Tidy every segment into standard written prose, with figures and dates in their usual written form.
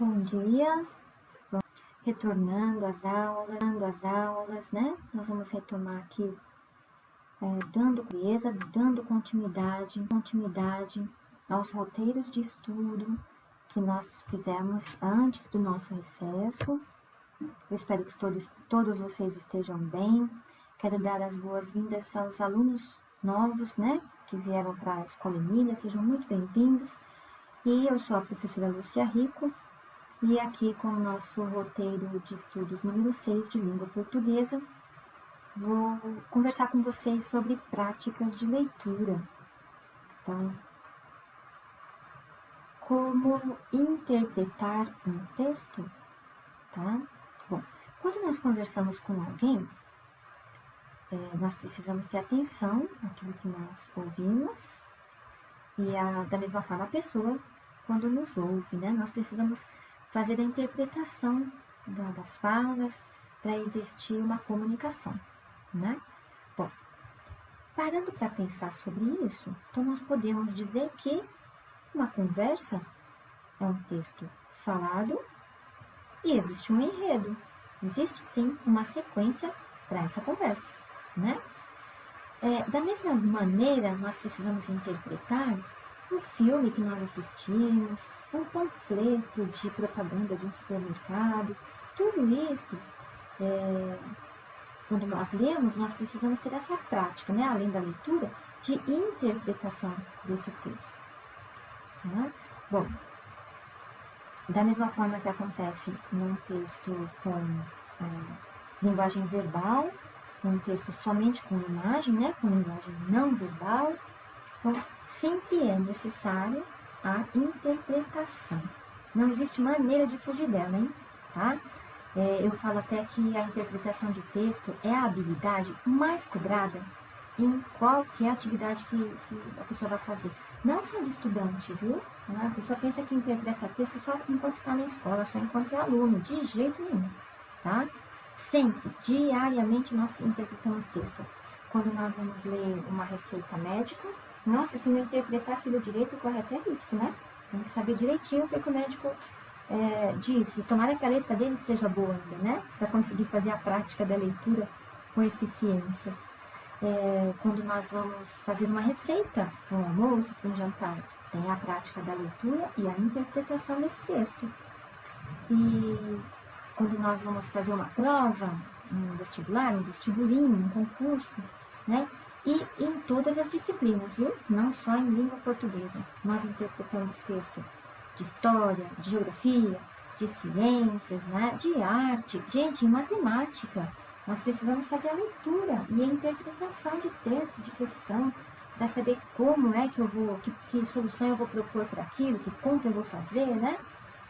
Bom dia, retornando às aulas, né? Nós vamos retomar aqui, dando clareza, dando continuidade aos roteiros de estudo que nós fizemos antes do nosso recesso. Eu espero que todos vocês estejam bem. Quero dar as boas-vindas aos alunos novos, né? Que vieram para a Escola Emília, sejam muito bem-vindos. E eu sou a professora Lúcia Rico. E aqui com o nosso roteiro de estudos número 6 de língua portuguesa, vou conversar com vocês sobre práticas de leitura. Então, como interpretar um texto, tá? Bom, quando nós conversamos com alguém, nós precisamos ter atenção àquilo que nós ouvimos e da mesma forma a pessoa, quando nos ouve, né? Nós precisamos fazer a interpretação das falas para existir uma comunicação, né? Bom, parando para pensar sobre isso, então nós podemos dizer que uma conversa é um texto falado e existe um enredo. Existe sim uma sequência para essa conversa, né? Da mesma maneira, nós precisamos interpretar um filme que nós assistimos, um panfleto de propaganda de um supermercado. Tudo isso, quando nós lemos, nós precisamos ter essa prática, né? Além da leitura, de interpretação desse texto. Tá? Bom, da mesma forma que acontece num texto com linguagem verbal, um texto somente com imagem, né? Com linguagem não verbal, então, sempre é necessário a interpretação. Não existe maneira de fugir dela, hein? Tá? Eu falo até que a interpretação de texto é a habilidade mais cobrada em qualquer atividade que a pessoa vai fazer. Não só de estudante, viu? A pessoa pensa que interpreta texto só enquanto está na escola, só enquanto é aluno. De jeito nenhum, tá? Sempre, diariamente, nós interpretamos texto. Quando nós vamos ler uma receita médica, nossa, se não interpretar aquilo direito, corre até risco, né? Tem que saber direitinho o que o médico disse. Tomara que a letra dele esteja boa ainda, né? Para conseguir fazer a prática da leitura com eficiência. Quando nós vamos fazer uma receita para um almoço, para um jantar, tem a prática da leitura e a interpretação desse texto. E quando nós vamos fazer uma prova, um vestibular, um vestibulinho, um concurso, né? E em todas as disciplinas, viu? Não só em língua portuguesa. Nós interpretamos texto de história, de geografia, de ciências, né? De arte. Gente, em matemática, nós precisamos fazer a leitura e a interpretação de texto, de questão, para saber como é que eu vou, que solução eu vou propor para aquilo, que conta eu vou fazer, né?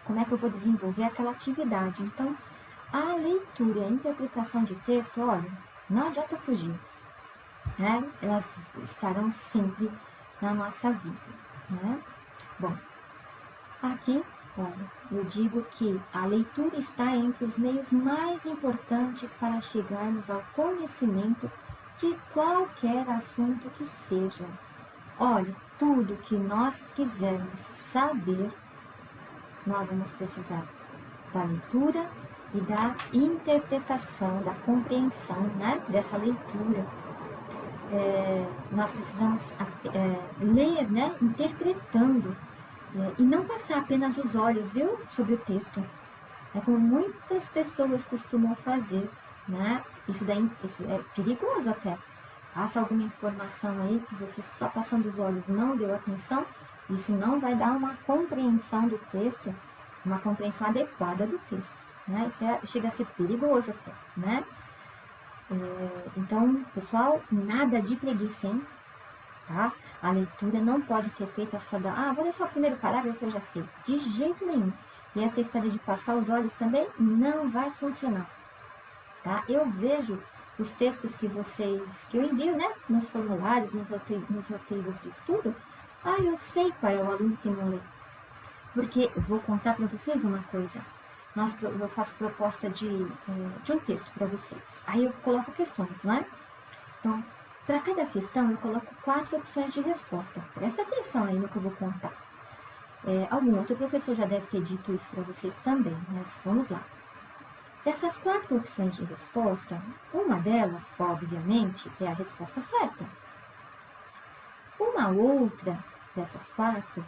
Como é que eu vou desenvolver aquela atividade. Então, a leitura e a interpretação de texto, olha, não adianta fugir. Elas estarão sempre na nossa vida, né? Bom, aqui, olha, eu digo que a leitura está entre os meios mais importantes para chegarmos ao conhecimento de qualquer assunto que seja. Olha, tudo que nós quisermos saber, nós vamos precisar da leitura e da interpretação, da compreensão, né, dessa leitura. Nós precisamos ler, né, interpretando, e não passar apenas os olhos, viu, sobre o texto. É como muitas pessoas costumam fazer, né? Isso é perigoso até. Passa alguma informação aí que você só passando os olhos não deu atenção, isso não vai dar uma compreensão do texto, uma compreensão adequada do texto, né? Isso chega a ser perigoso até, né? Então, pessoal, nada de preguiça, hein? Tá? A leitura não pode ser feita só vou ler só o primeiro parágrafo, eu já sei. De jeito nenhum. E essa história de passar os olhos também não vai funcionar. Tá? Eu vejo os textos que eu envio, né? Nos formulários, nos roteiros de estudo. Eu sei qual é o aluno que não lê. Porque eu vou contar para vocês uma coisa. Eu faço proposta de um texto para vocês. Aí eu coloco questões, não é? Então, para cada questão eu coloco 4 opções de resposta. Presta atenção aí no que eu vou contar. Algum outro professor já deve ter dito isso para vocês também, mas vamos lá. Dessas 4 opções de resposta, uma delas, obviamente, é a resposta certa. Uma outra dessas 4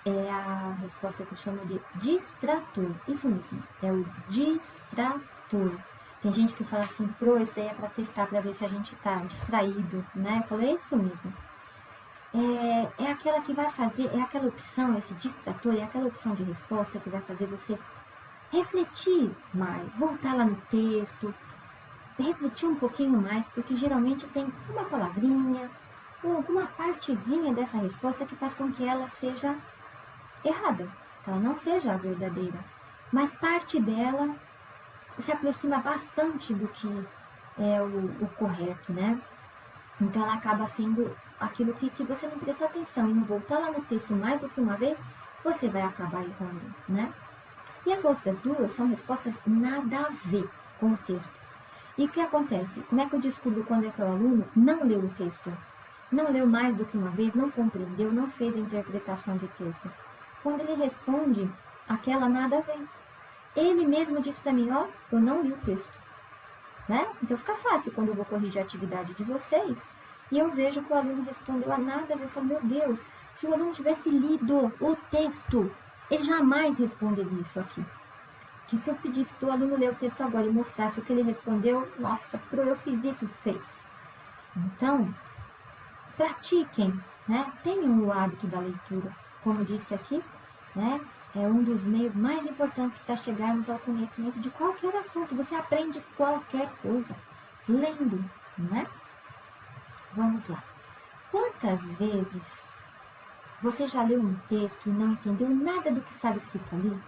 é a resposta que eu chamo de distrator. Isso mesmo, é o distrator. Tem gente que fala assim, isso daí é para testar, para ver se a gente está distraído, né? Eu falei, é isso mesmo. É aquela que vai fazer, é aquela opção, esse distrator, é aquela opção de resposta que vai fazer você refletir mais, voltar lá no texto, refletir um pouquinho mais, porque geralmente tem uma palavrinha ou alguma partezinha dessa resposta que faz com que ela seja errada, que ela não seja a verdadeira, mas parte dela se aproxima bastante do que é o correto, né? Então ela acaba sendo aquilo que, se você não prestar atenção e não voltar lá no texto mais do que uma vez, você vai acabar errando, né? E as outras 2 são respostas nada a ver com o texto. E o que acontece? Como é que eu descubro quando é que o aluno não leu o texto? Não leu mais do que uma vez, não compreendeu, não fez a interpretação de texto. Quando ele responde aquela nada a ver. Ele mesmo diz para mim, eu não li o texto. Né? Então fica fácil quando eu vou corrigir a atividade de vocês e eu vejo que o aluno respondeu a nada a ver. Eu falo, meu Deus, se o aluno tivesse lido o texto, ele jamais responderia isso aqui. Que se eu pedisse para o aluno ler o texto agora e mostrasse o que ele respondeu, nossa, eu fiz isso, fez. Então, pratiquem, né? Tenham o hábito da leitura. Como disse aqui, né? É um dos meios mais importantes para chegarmos ao conhecimento de qualquer assunto. Você aprende qualquer coisa lendo, né? Vamos lá. Quantas vezes você já leu um texto e não entendeu nada do que estava escrito ali?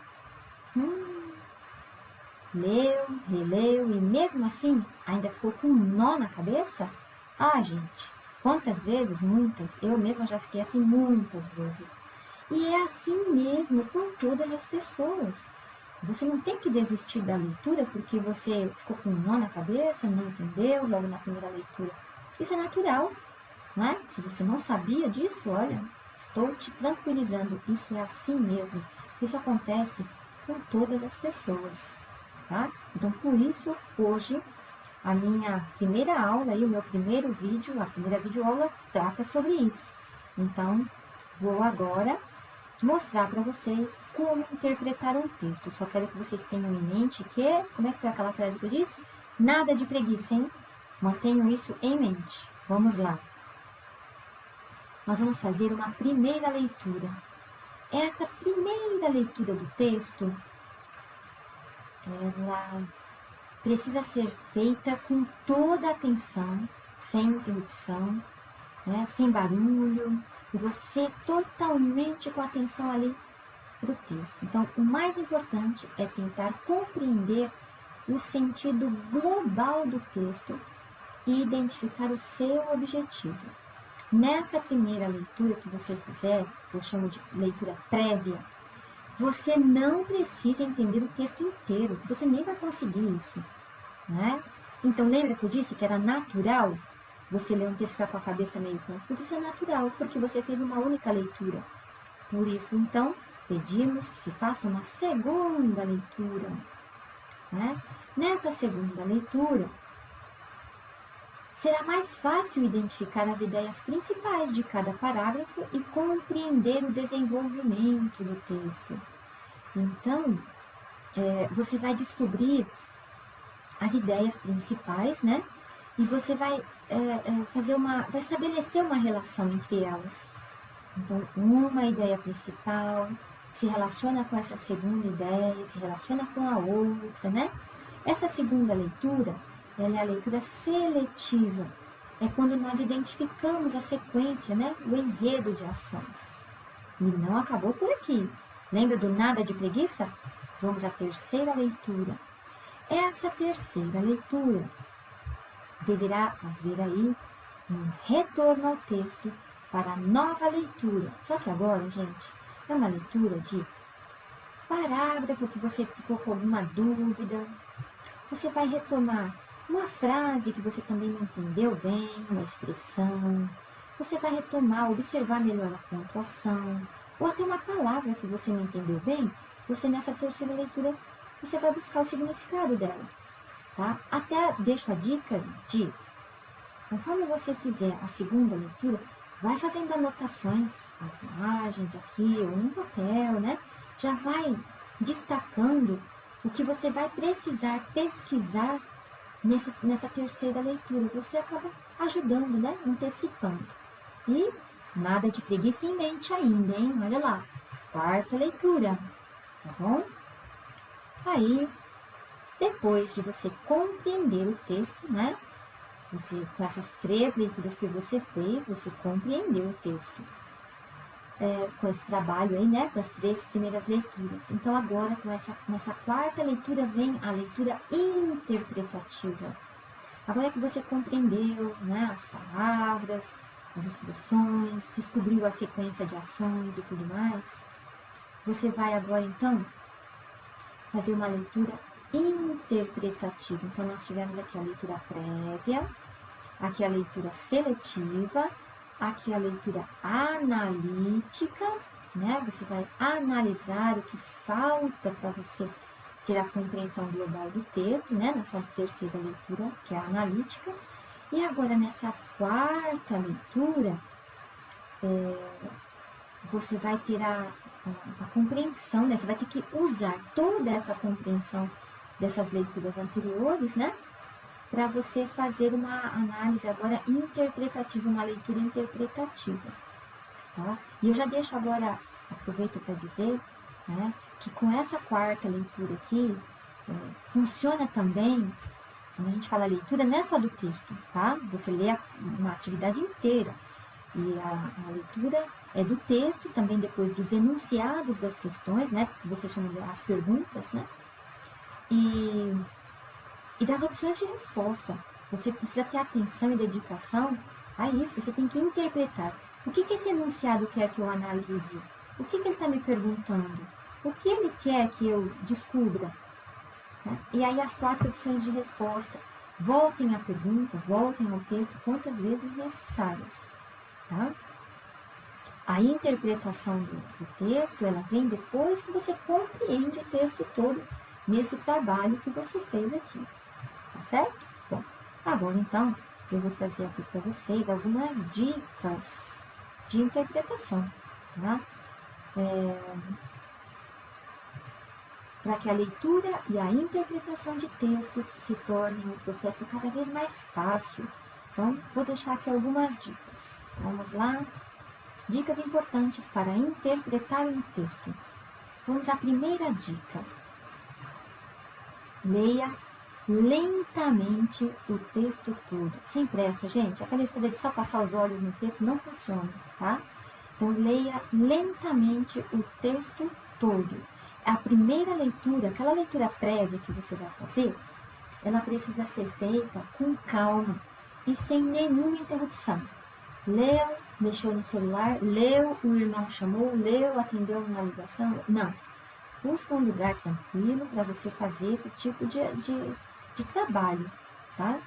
Leu, releu e mesmo assim ainda ficou com um nó na cabeça? Gente, quantas vezes? Muitas. Eu mesma já fiquei assim muitas vezes. E é assim mesmo com todas as pessoas. Você não tem que desistir da leitura porque você ficou com um nó na cabeça, não entendeu logo na primeira leitura. Isso é natural, né? Se você não sabia disso, olha, estou te tranquilizando. Isso é assim mesmo. Isso acontece com todas as pessoas, tá? Então, por isso, hoje, a minha primeira aula e o meu primeiro vídeo, a primeira videoaula, trata sobre isso. Então, vou agora mostrar para vocês como interpretar um texto. Só quero que vocês tenham em mente que, como é que foi aquela frase que eu disse? Nada de preguiça, hein? Mantenham isso em mente. Vamos lá. Nós vamos fazer uma primeira leitura. Essa primeira leitura do texto, ela precisa ser feita com toda a atenção, sem interrupção, né? Sem barulho, e você totalmente com a atenção ali do texto. Então, o mais importante é tentar compreender o sentido global do texto e identificar o seu objetivo. Nessa primeira leitura que você fizer, que eu chamo de leitura prévia, você não precisa entender o texto inteiro, você nem vai conseguir isso, né? Então, lembra que eu disse que era natural você ler um texto e ficar com a cabeça meio confusa? Isso é natural, porque você fez uma única leitura. Por isso, então, pedimos que se faça uma segunda leitura, né? Nessa segunda leitura, será mais fácil identificar as ideias principais de cada parágrafo e compreender o desenvolvimento do texto. Então, você vai descobrir as ideias principais, né? E você vai vai estabelecer uma relação entre elas. Então, uma ideia principal se relaciona com essa segunda ideia, se relaciona com a outra, né? Essa segunda leitura, ela é a leitura seletiva. É quando nós identificamos a sequência, né? O enredo de ações. E não acabou por aqui. Lembra do nada de preguiça? Vamos à terceira leitura. Essa terceira leitura deverá haver aí um retorno ao texto para a nova leitura. Só que agora, gente, é uma leitura de parágrafo que você ficou com alguma dúvida. Você vai retomar uma frase que você também não entendeu bem, uma expressão. Você vai retomar, observar melhor a pontuação, ou até uma palavra que você não entendeu bem, você nessa terceira leitura, você vai buscar o significado dela, tá? Até deixo a dica de, conforme você fizer a segunda leitura, vai fazendo anotações nas margens aqui ou no papel, né? Já vai destacando o que você vai precisar pesquisar nessa terceira leitura. Você acaba ajudando, né? Antecipando. E nada de preguiça em mente ainda, hein? Olha lá, quarta leitura, tá bom? Aí, depois de você compreender o texto, né? Você, com essas 3 leituras que você fez, você compreendeu o texto. Com esse trabalho aí, né? Das 3 primeiras leituras. Então, agora, nessa quarta leitura, vem a leitura interpretativa. Agora que você compreendeu, né? As palavras, as expressões, descobriu a sequência de ações e tudo mais, você vai agora, então, fazer uma leitura interpretativa. Então, nós tivemos aqui a leitura prévia, aqui a leitura seletiva, aqui a leitura analítica, né? Você vai analisar o que falta para você ter a compreensão global do texto, né? Nessa terceira leitura, que é a analítica. E agora, nessa quarta leitura, você vai ter a compreensão, né? Você vai ter que usar toda essa compreensão dessas leituras anteriores, né? Para você fazer uma análise agora interpretativa, uma leitura interpretativa, tá? E eu já deixo agora, aproveito para dizer, né, que com essa quarta leitura aqui, funciona também, quando a gente fala leitura, não é só do texto, tá? Você lê uma atividade inteira, e a leitura é do texto, também depois dos enunciados das questões, né? Você chama de as perguntas, né? E das opções de resposta. Você precisa ter atenção e dedicação a isso. Você tem que interpretar. O que esse enunciado quer que eu analise? O que ele está me perguntando? O que ele quer que eu descubra? Né? E aí as 4 opções de resposta. Voltem à pergunta, voltem ao texto quantas vezes necessárias. Tá? A interpretação do texto, ela vem depois que você compreende o texto todo nesse trabalho que você fez aqui. Tá certo? Bom, agora então eu vou trazer aqui para vocês algumas dicas de interpretação, tá? Para que a leitura e a interpretação de textos se tornem um processo cada vez mais fácil. Então, vou deixar aqui algumas dicas. Vamos lá. Dicas importantes para interpretar um texto. Vamos à primeira dica. Leia lentamente o texto todo. Sem pressa, gente. Aquela história de só passar os olhos no texto não funciona, tá? Então, leia lentamente o texto todo. A primeira leitura, aquela leitura prévia que você vai fazer, ela precisa ser feita com calma e sem nenhuma interrupção. Leu, mexeu no celular, leu, o irmão chamou, leu, atendeu uma ligação. Não. Busca um lugar tranquilo para você fazer esse tipo de trabalho, tá?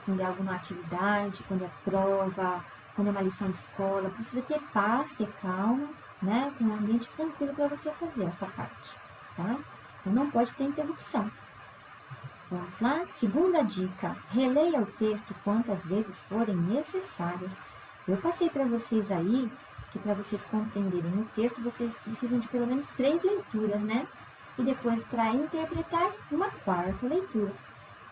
Quando é alguma atividade, quando é prova, quando é uma lição de escola, precisa ter paz, ter calma, né? Ter um ambiente tranquilo para você fazer essa parte, tá? Então não pode ter interrupção. Vamos lá? Segunda dica, releia o texto quantas vezes forem necessárias. Eu passei para vocês aí que para vocês compreenderem o texto, vocês precisam de pelo menos 3 leituras, né? E depois, para interpretar, uma 4ª leitura.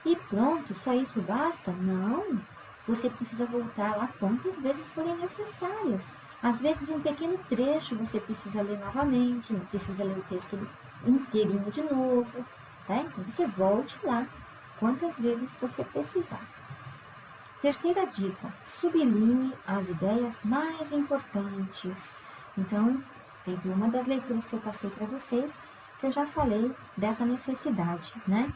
E pronto, só isso basta? Não! Você precisa voltar lá quantas vezes forem necessárias. Às vezes, um pequeno trecho você precisa ler novamente, não precisa ler o texto inteirinho de novo, tá? Então, você volte lá quantas vezes você precisar. Terceira dica, sublinhe as ideias mais importantes. Então, teve uma das leituras que eu passei para vocês, que eu já falei dessa necessidade, né?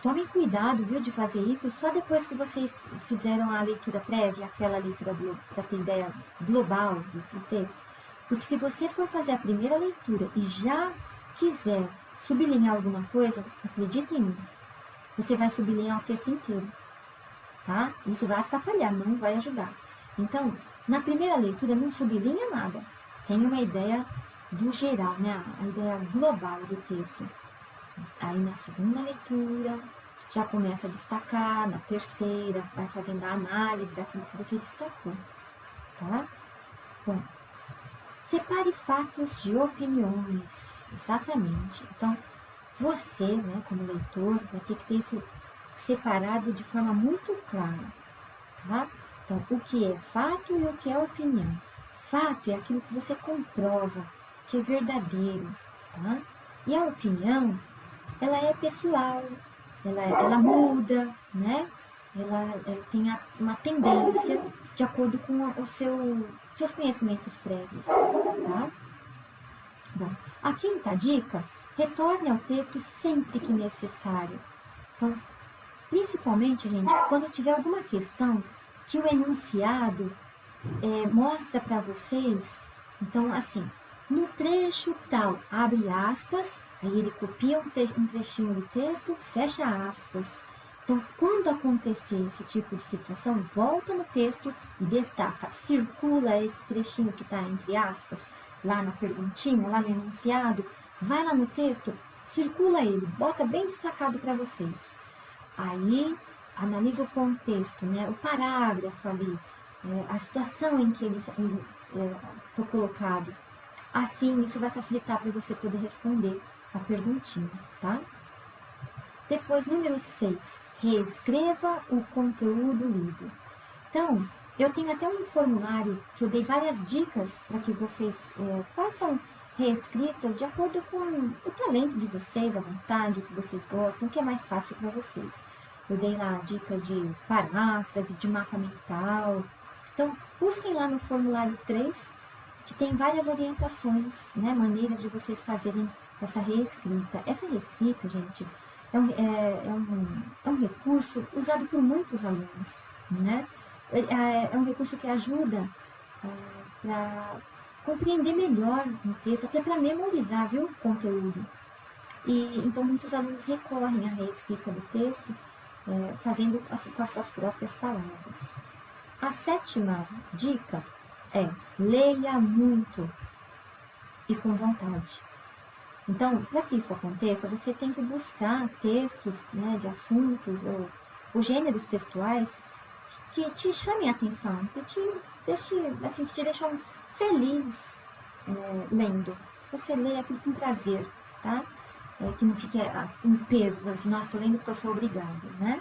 Tomem cuidado, viu, de fazer isso só depois que vocês fizeram a leitura prévia, aquela leitura para ter ideia global do texto. Porque se você for fazer a primeira leitura e já quiser sublinhar alguma coisa, acredite em mim, você vai sublinhar o texto inteiro, tá? Isso vai atrapalhar, não vai ajudar. Então, Na primeira leitura não sublinha nada, tem uma ideia do geral, né? A ideia global do texto. Aí na segunda leitura já começa a destacar, na terceira vai fazendo a análise daquilo que você destacou, tá? Bom, separe fatos de opiniões, exatamente. Então, você, né, como leitor, vai ter que ter isso separado de forma muito clara, tá? Então, o que é fato e o que é opinião. Fato é aquilo que você comprova, que é verdadeiro, tá? E a opinião, ela é pessoal, ela muda, né? Ela tem uma tendência de acordo com seus conhecimentos prévios, tá? Bom, a quinta dica, retorne ao texto sempre que necessário. Então, principalmente, gente, quando tiver alguma questão que o enunciado mostra para vocês, então, assim, no trecho tal, abre aspas, aí ele copia um trechinho do texto, fecha aspas. Então, quando acontecer esse tipo de situação, volta no texto e destaca, circula esse trechinho que está entre aspas, lá na perguntinha, lá no enunciado, vai lá no texto, circula ele, bota bem destacado para vocês. Aí, analisa o contexto, né, o parágrafo ali, a situação em que ele foi colocado. Assim, isso vai facilitar para você poder responder a perguntinha, tá? Depois, número 6, reescreva o conteúdo lido. Então, eu tenho até um formulário que eu dei várias dicas para que vocês façam reescritas de acordo com o talento de vocês, a vontade, o que vocês gostam, o que é mais fácil para vocês. Eu dei lá dicas de paráfrase, de mapa mental. Então, busquem lá no formulário 3, que tem várias orientações, né, maneiras de vocês fazerem essa reescrita. Essa reescrita, gente, é um recurso usado por muitos alunos, né? É um recurso que ajuda para compreender melhor o texto, até para memorizar, viu, o conteúdo. E então muitos alunos recorrem à reescrita do texto, fazendo assim, com as suas próprias palavras. A 7ª dica é leia muito e com vontade. Então, para que isso aconteça, você tem que buscar textos, né, de assuntos ou gêneros textuais que te chamem a atenção, que te deixam feliz lendo. Você lê aquilo com prazer, tá? Que não fique um peso, assim, nossa, estou lendo porque eu sou obrigada, né?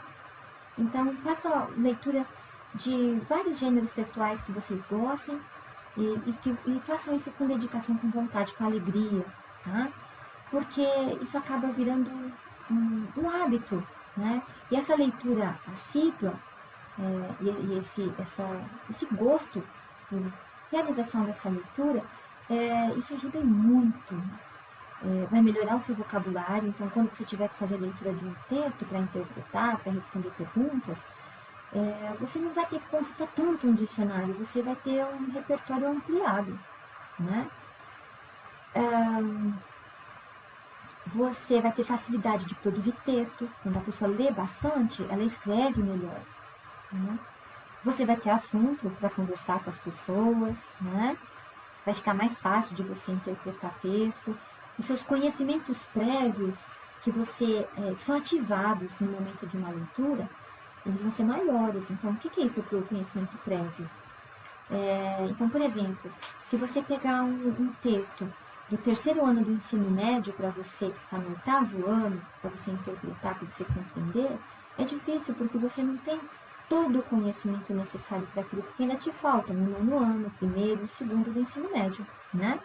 Então, faça leitura de vários gêneros textuais que vocês gostem e façam isso com dedicação, com vontade, com alegria, tá? Porque isso acaba virando um hábito, né? E essa leitura assídua e esse gosto por realização dessa leitura, isso ajuda muito. Vai melhorar o seu vocabulário, então quando você tiver que fazer a leitura de um texto para interpretar, para responder perguntas, você não vai ter que consultar tanto um dicionário, você vai ter um repertório ampliado, né? Você vai ter facilidade de produzir texto, quando a pessoa lê bastante, ela escreve melhor, né? Você vai ter assunto para conversar com as pessoas, né? Vai ficar mais fácil de você interpretar texto. Os seus conhecimentos prévios que são ativados no momento de uma leitura, eles vão ser maiores. Então, o que é isso para o conhecimento prévio? Então, por exemplo, se você pegar um texto do 3º ano do ensino médio para você que está no 8º ano, para você interpretar, para você compreender, é difícil porque você não tem todo o conhecimento necessário para aquilo, porque ainda te falta no 9º ano, 1º e 2º do ensino médio, né?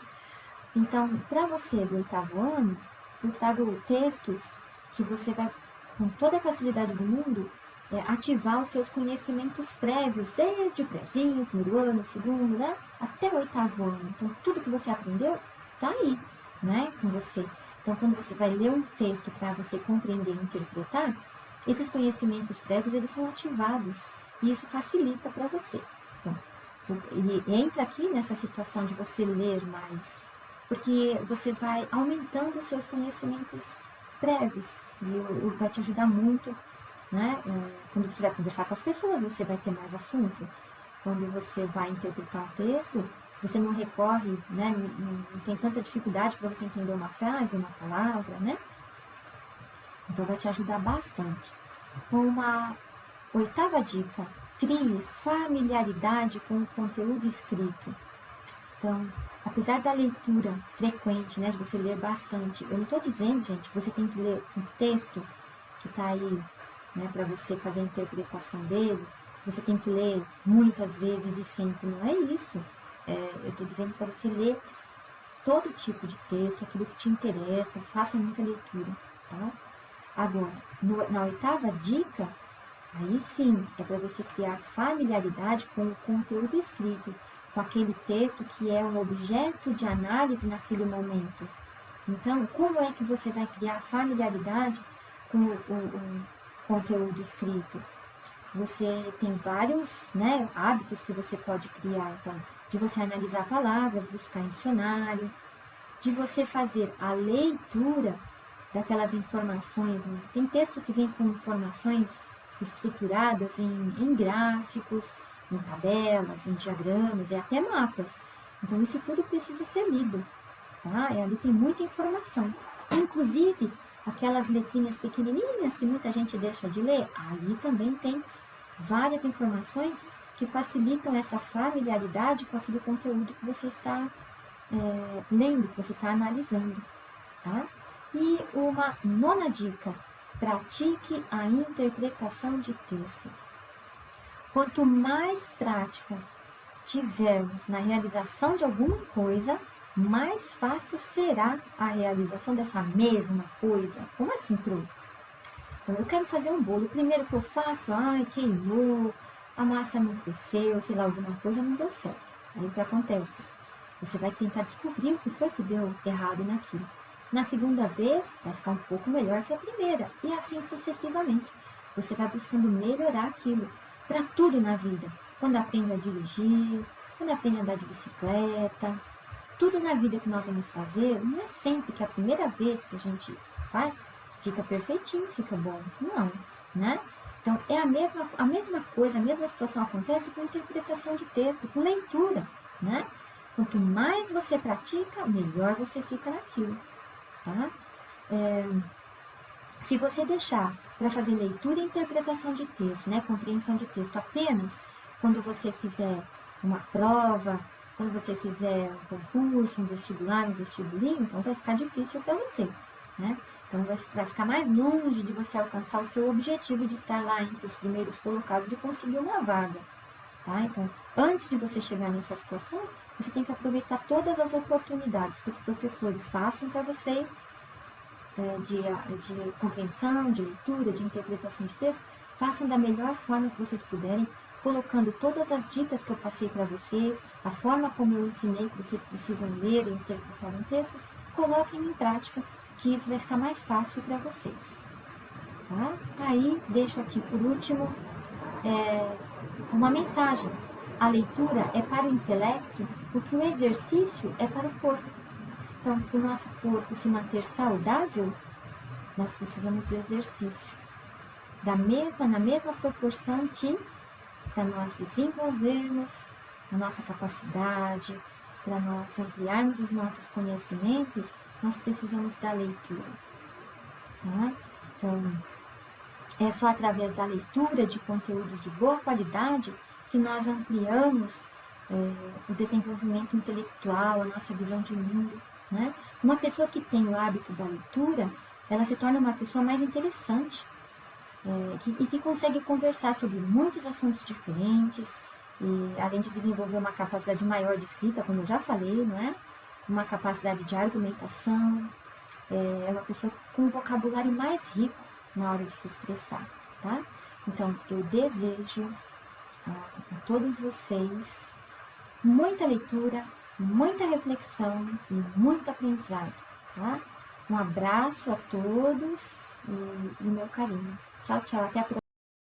Então, para você do 8º ano, eu trago textos que você vai, com toda a facilidade do mundo, ativar os seus conhecimentos prévios, desde o prézinho, 1º ano, 2º, né? Até o 8º ano. Então, tudo que você aprendeu está aí, né? Com você. Então, quando você vai ler um texto para você compreender e interpretar, esses conhecimentos prévios, eles são ativados e isso facilita para você. Então, e entra aqui nessa situação de você ler mais, porque você vai aumentando os seus conhecimentos prévios e vai te ajudar muito, né? Quando você vai conversar com as pessoas, você vai ter mais assunto. quando você vai interpretar um texto, você não recorre, né, não tem tanta dificuldade para você entender uma frase, uma palavra, né? Então vai te ajudar bastante. Uma oitava dica: crie familiaridade com o conteúdo escrito. Então, apesar da leitura frequente, né, de você ler bastante, eu não estou dizendo, gente, que você tem que ler um texto que está aí, né, para você fazer a interpretação dele, você tem que ler muitas vezes e sempre, não é isso. Eu estou dizendo para você ler todo tipo de texto, aquilo que te interessa, faça muita leitura, tá? Agora, na oitava dica, aí sim, é para você criar familiaridade com o conteúdo escrito, com aquele texto que é um objeto de análise naquele momento. Então, como é que você vai criar familiaridade com o conteúdo escrito? Você tem vários, né, hábitos que você pode criar, então, de você analisar palavras, buscar em dicionário, de você fazer a leitura daquelas informações, né? Tem texto que vem com informações estruturadas em gráficos, em tabelas, em diagramas e até mapas. Então, isso tudo precisa ser lido, tá? Ali tem muita informação. Inclusive, aquelas letrinhas pequenininhas que muita gente deixa de ler, ali também tem várias informações que facilitam essa familiaridade com aquele conteúdo que você está lendo, que você está analisando, tá? E uma nona dica: pratique a interpretação de texto. Quanto mais prática tivermos na realização de alguma coisa, mais fácil será a realização dessa mesma coisa. Como assim, Pro? Então, eu quero fazer um bolo. O primeiro que eu faço, queimou, a massa não cresceu, sei lá, alguma coisa não deu certo. Aí o que acontece? Você vai tentar descobrir o que foi que deu errado naquilo. Na segunda vez, vai ficar um pouco melhor que a primeira, e assim sucessivamente. Você vai buscando melhorar aquilo, para tudo na vida. Quando aprende a dirigir, quando aprende a andar de bicicleta, tudo na vida que nós vamos fazer, não é sempre que a primeira vez que a gente faz, fica perfeitinho, fica bom. Não, né? Então, é a mesma coisa, a mesma situação acontece com interpretação de texto, com leitura, né? Quanto mais você pratica, melhor você fica naquilo, tá? Se você deixar para fazer leitura e interpretação de texto, né, compreensão de texto apenas quando você fizer uma prova, quando você fizer um concurso, um vestibular, um vestibulinho, então vai ficar difícil para você, né? Então vai ficar mais longe de você alcançar o seu objetivo de estar lá entre os primeiros colocados e conseguir uma vaga, tá? Então, antes de você chegar nessa situação, você tem que aproveitar todas as oportunidades que os professores passam para vocês de compreensão, de leitura, de interpretação de texto. Façam da melhor forma que vocês puderem, colocando todas as dicas que eu passei para vocês, a forma como eu ensinei que vocês precisam ler e interpretar um texto, coloquem em prática, que isso vai ficar mais fácil para vocês. Tá? Aí, deixo aqui por último uma mensagem. A leitura é para o intelecto, porque o exercício é para o corpo. Então, para o nosso corpo se manter saudável, nós precisamos do exercício. Na mesma proporção que para nós desenvolvermos a nossa capacidade, para nós ampliarmos os nossos conhecimentos, nós precisamos da leitura. Tá? Então, é só através da leitura de conteúdos de boa qualidade que nós ampliamos o desenvolvimento intelectual, a nossa visão de mundo. Né? Uma pessoa que tem o hábito da leitura, ela se torna uma pessoa mais interessante e que consegue conversar sobre muitos assuntos diferentes, e além de desenvolver uma capacidade maior de escrita, como eu já falei, né? Uma capacidade de argumentação, é uma pessoa com um vocabulário mais rico na hora de se expressar. Tá? Então, eu desejo a todos vocês muita leitura, muita reflexão e muito aprendizado, tá? Um abraço a todos e meu carinho. Tchau, tchau. Até a próxima.